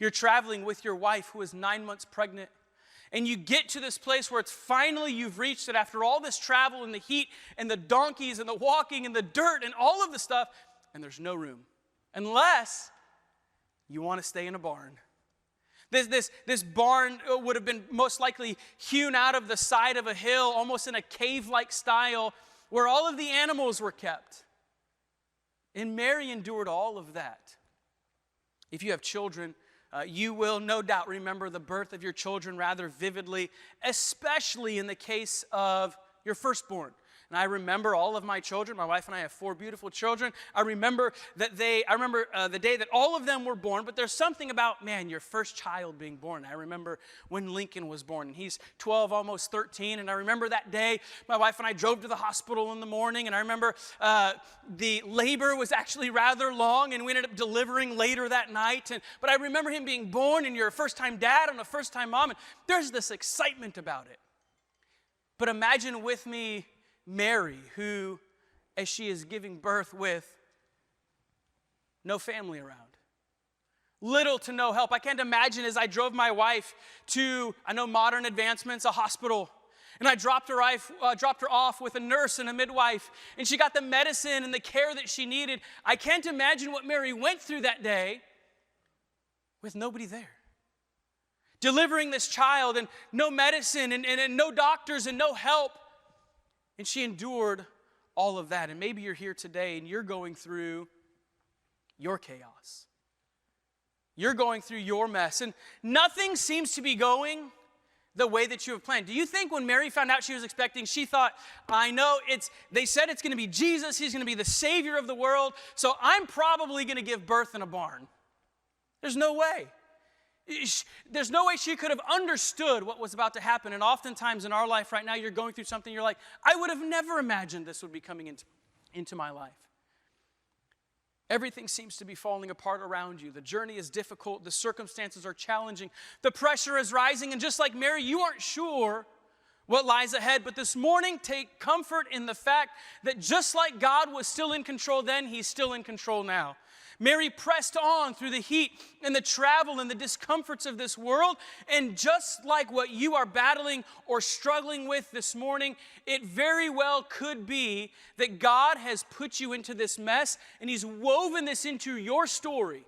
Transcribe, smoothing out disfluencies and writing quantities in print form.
You're traveling with your wife who is 9 months pregnant. And you get to this place where it's finally you've reached it after all this travel and the heat and the donkeys and the walking and the dirt and all of the stuff. And there's no room. Unless you want to stay in a barn. This barn would have been most likely hewn out of the side of a hill, almost in a cave-like style, where all of the animals were kept. And Mary endured all of that. If you have children, you will no doubt remember the birth of your children rather vividly, especially in the case of your firstborn. And I remember all of my children. My wife and I have 4 beautiful children. I remember the day that all of them were born. But there's something about, man, your first child being born. I remember when Lincoln was born. And he's 12, almost 13. And I remember that day, my wife and I drove to the hospital in the morning. And I remember the labor was actually rather long. And we ended up delivering later that night. But I remember him being born, and you're a first-time dad and a first-time mom. And there's this excitement about it. But imagine with me Mary, who, as she is giving birth with no family around, little to no help. I can't imagine as I drove my wife to, I know modern advancements, a hospital, and I dropped her off with a nurse and a midwife, and she got the medicine and the care that she needed. I can't imagine what Mary went through that day with nobody there. Delivering this child and no medicine and no doctors and no help. And she endured all of that. And maybe you're here today and you're going through your chaos. You're going through your mess. And nothing seems to be going the way that you have planned. Do you think when Mary found out she was expecting, she thought, I know they said it's going to be Jesus. He's going to be the Savior of the world. So I'm probably going to give birth in a barn. There's no way. There's no way she could have understood what was about to happen. And oftentimes in our life right now, you're going through something, you're like, I would have never imagined this would be coming into my life. Everything seems to be falling apart around you. The journey is difficult. The circumstances are challenging. The pressure is rising. And just like Mary, you aren't sure what lies ahead. But this morning, take comfort in the fact that just like God was still in control then, He's still in control now. Mary pressed on through the heat and the travel and the discomforts of this world. And just like what you are battling or struggling with this morning, it very well could be that God has put you into this mess and He's woven this into your story